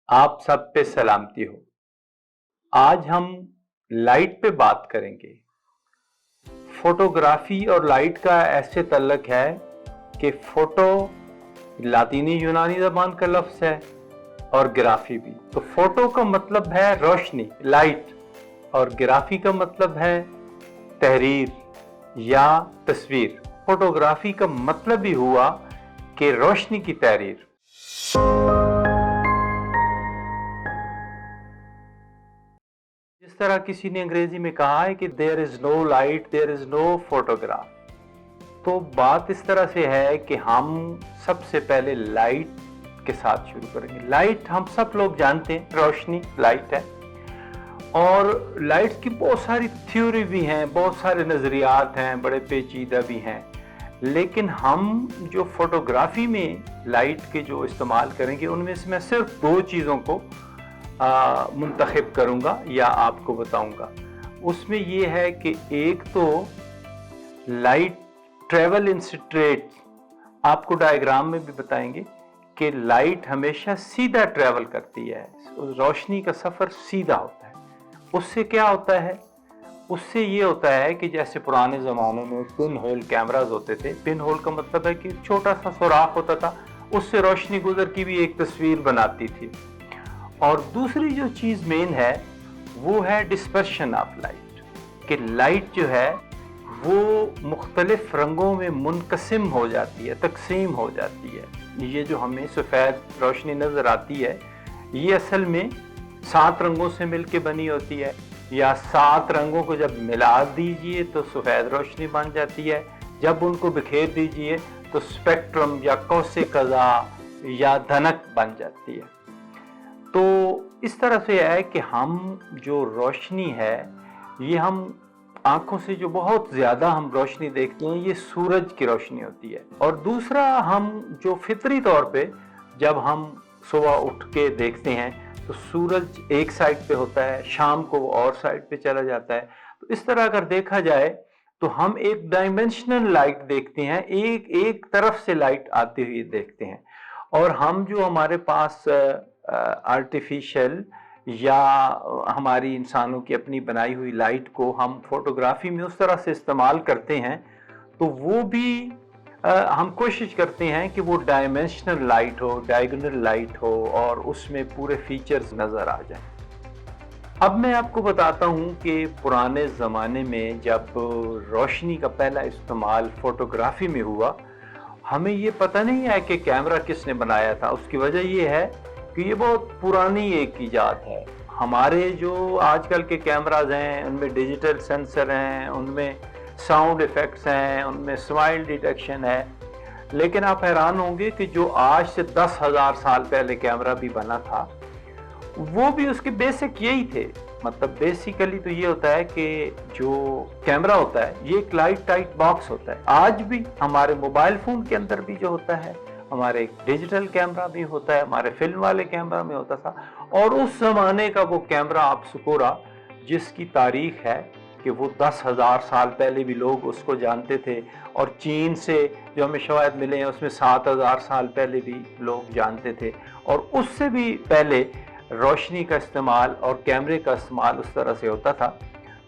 आप सब पे सलामती हो। आज हम लाइट पे बात करेंगे। फोटोग्राफी और लाइट का ऐसे तल्लक है कि फोटो लातीनी यूनानी ज़बान का लफ्ज़ है और ग्राफी भी। तो फोटो का मतलब है रोशनी, लाइट, और ग्राफी का मतलब है तहरीर या तस्वीर। फोटोग्राफी का मतलब भी हुआ कि रोशनी की तहरीर। जिस तरह किसी ने अंग्रेजी में कहा है कि there is no light there is no photograph, तो बात इस तरह से है कि हम सबसे पहले लाइट के साथ शुरू करेंगे। लाइट हम सब लोग जानते हैं, रोशनी लाइट है, और लाइट की बहुत सारी थ्योरी भी हैं, बहुत सारे नज़रियात हैं, बड़े पेचीदा भी हैं। लेकिन हम जो फोटोग्राफी में लाइट के जो इस्तेमाल करेंगे उनमें से मैं सिर्फ दो चीज़ों को मुंतखब करूंगा या आपको बताऊंगा। उसमें ये है कि एक तो लाइट ट्रेवल इन स्ट्रेट, आपको डायग्राम में भी बताएंगे कि लाइट हमेशा सीधा ट्रेवल करती है, रोशनी का सफ़र सीधा होता है। उससे क्या होता है? उससे ये होता है कि जैसे पुराने ज़मानों में पिन होल कैमराज होते थे। पिन होल का मतलब है कि छोटा सा सुराख होता था, उससे रोशनी गुजर की भी एक तस्वीर बनाती थी। और दूसरी जो चीज़ मेन है वो है डिस्पर्शन ऑफ लाइट, कि लाइट जो है वो मुख्तलिफ रंगों में मुनकसिम हो जाती है, तकसीम हो जाती है। ये जो हमें सफ़ेद रोशनी नज़र आती है ये असल में 7 रंगों से मिलके बनी होती है, या 7 रंगों को जब मिला दीजिए तो सफ़ेद रोशनी बन जाती है। जब उनको बिखेर दीजिए तो स्पेक्ट्रम या कौसे कज़ा या धनक बन जाती है। तो इस तरह से है कि हम जो रोशनी है ये हम आंखों से जो बहुत ज़्यादा हम रोशनी देखते हैं ये सूरज की रोशनी होती है। और दूसरा, हम जो फितरी तौर पे जब हम सुबह उठ के देखते हैं तो सूरज एक साइड पे होता है, शाम को वो और साइड पे चला जाता है। तो इस तरह अगर देखा जाए तो हम एक डायमेंशनल लाइट देखते हैं, एक तरफ से लाइट आती हुई देखते हैं। और हम जो हमारे पास आर्टिफिशियल या हमारी इंसानों की अपनी बनाई हुई लाइट को हम फोटोग्राफी में उस तरह से इस्तेमाल करते हैं, तो वो भी हम कोशिश करते हैं कि वो डायमेंशनल लाइट हो, डायगोनल लाइट हो, और उसमें पूरे फीचर्स नज़र आ जाएं। अब मैं आपको बताता हूँ कि पुराने ज़माने में जब रोशनी का पहला इस्तेमाल फोटोग्राफी में हुआ, हमें ये पता नहीं है कि कैमरा किसने बनाया था। उसकी वजह ये है कि ये बहुत पुरानी एक ईजाद है। हमारे जो आजकल के कैमराज हैं उनमें डिजिटल सेंसर हैं, उनमें साउंड इफ़ेक्ट्स हैं, उनमें स्माइल डिटेक्शन है। लेकिन आप हैरान होंगे कि जो आज से 10,000 साल पहले कैमरा भी बना था वो भी उसके बेसिक यही थे। मतलब बेसिकली तो ये होता है कि जो कैमरा होता है ये एक लाइट टाइट बॉक्स होता है। आज भी हमारे मोबाइल फ़ोन के अंदर भी जो होता है, हमारे डिजिटल कैमरा भी होता है, हमारे फिल्म वाले कैमरा में होता था। और उस ज़माने का वो कैमरा अप्सकोरा, जिसकी तारीख है कि वो 10,000 साल पहले भी लोग उसको जानते थे, और चीन से जो हमें शवाहिद मिले हैं उसमें 7,000 साल पहले भी लोग जानते थे। और उससे भी पहले रोशनी का इस्तेमाल और कैमरे का इस्तेमाल उस तरह से होता था।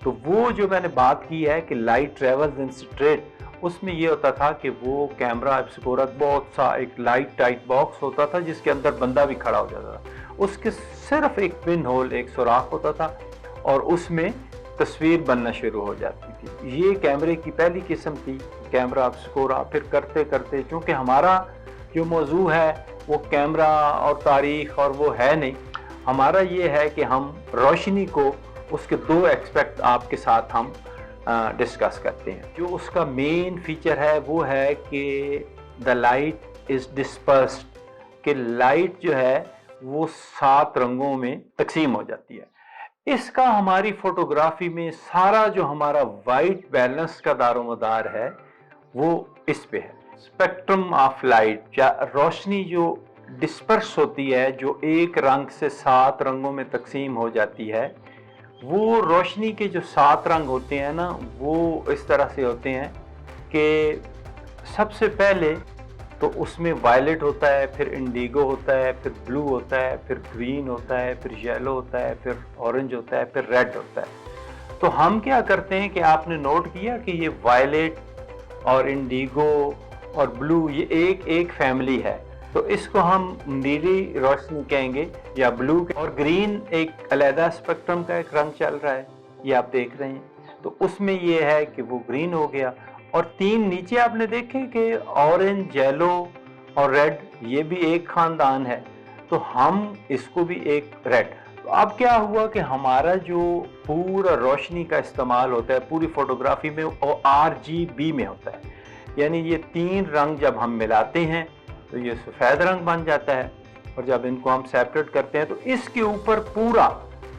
तो वो जो मैंने बात की है कि लाइट ट्रेवल्स इन स्ट्रेट, उसमें ये होता था कि वो कैमरा एप्सिकोरस बहुत सा एक लाइट टाइट बॉक्स होता था जिसके अंदर बंदा भी खड़ा हो जाता था। उसके सिर्फ एक पिन होल, एक सुराख होता था, और उसमें तस्वीर बनना शुरू हो जाती थी। ये कैमरे की पहली किस्म थी, कैमरा एप्सिकोरा। फिर करते करते, चूँकि हमारा जो मौजू है वो कैमरा और तारीख और वो है नहीं, हमारा ये है कि हम रोशनी को, उसके दो एक्सपेक्ट आपके साथ हम डिस्कस करते हैं। जो उसका मेन फीचर है वो है कि द लाइट इज़ डिस्पर्स्ड, कि लाइट जो है वो 7 रंगों में तकसीम हो जाती है। इसका हमारी फोटोग्राफी में सारा जो हमारा वाइट बैलेंस का दारोमदार है वो इस पे है। स्पेक्ट्रम ऑफ लाइट, या रोशनी जो डिस्पर्स होती है, जो एक रंग से 7 रंगों में तकसीम हो जाती है, वो रोशनी के जो 7 रंग होते हैं ना, वो इस तरह से होते हैं कि सबसे पहले تو اس میں وائلٹ ہوتا ہے، پھر انڈیگو ہوتا ہے، پھر بلو ہوتا ہے، پھر گرین ہوتا ہے، پھر یلو ہوتا ہے، پھر اورنج ہوتا ہے، پھر ریڈ ہوتا ہے۔ تو ہم کیا کرتے ہیں کہ آپ نے نوٹ کیا کہ یہ وائلٹ اور انڈیگو اور بلو یہ ایک فیملی ہے، تو اس کو ہم نیلی روشنی کہیں گے یا بلو، اور گرین ایک علیحدہ اسپیکٹرم کا ایک رنگ چل رہا ہے، یہ آپ دیکھ رہے ہیں، تو اس میں یہ ہے کہ وہ گرین ہو گیا۔ اور تین نیچے آپ نے دیکھے کہ اورنج، یلو اور ریڈ، یہ بھی ایک خاندان ہے، تو ہم اس کو بھی ایک ریڈ۔ تو اب کیا ہوا کہ ہمارا جو پورا روشنی کا استعمال ہوتا ہے پوری فوٹوگرافی میں، وہ RGB میں ہوتا ہے، یعنی یہ تین رنگ جب ہم ملاتے ہیں تو یہ سفید رنگ بن جاتا ہے، اور جب ان کو ہم سیپریٹ کرتے ہیں تو اس کے اوپر پورا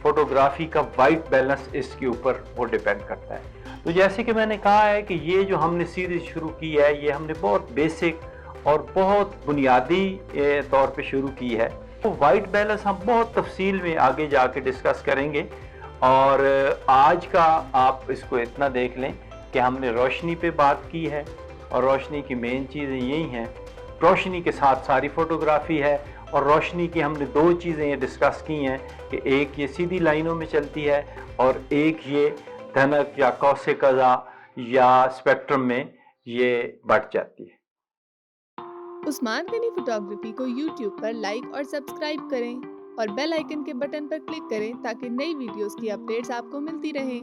فوٹوگرافی کا وائٹ بیلنس اس کے اوپر وہ ڈیپینڈ کرتا ہے۔ تو جیسے کہ میں نے کہا ہے کہ یہ جو ہم نے سیریز شروع کی ہے، یہ ہم نے بہت بیسک اور بہت بنیادی طور پہ شروع کی ہے۔ تو وائٹ بیلنس ہم بہت تفصیل میں آگے جا کے ڈسکس کریں گے، اور آج کا آپ اس کو اتنا دیکھ لیں کہ ہم نے روشنی پہ بات کی ہے، اور روشنی کی مین چیزیں یہی ہیں۔ روشنی کے ساتھ ساری فوٹوگرافی ہے، اور روشنی کی ہم نے دو چیزیں یہ ڈسکس کی ہیں کہ ایک یہ سیدھی لائنوں میں چلتی ہے، اور ایک یہ دھنک یا کوسے قزا یا اسپیکٹرم میں یہ بڑھ جاتی ہے۔ عثمان غنی فوٹوگرافی کو یوٹیوب پر لائک اور سبسکرائب کریں اور بیل آئیکن کے بٹن پر کلک کریں تاکہ نئی ویڈیوز کی اپڈیٹس آپ کو ملتی رہیں۔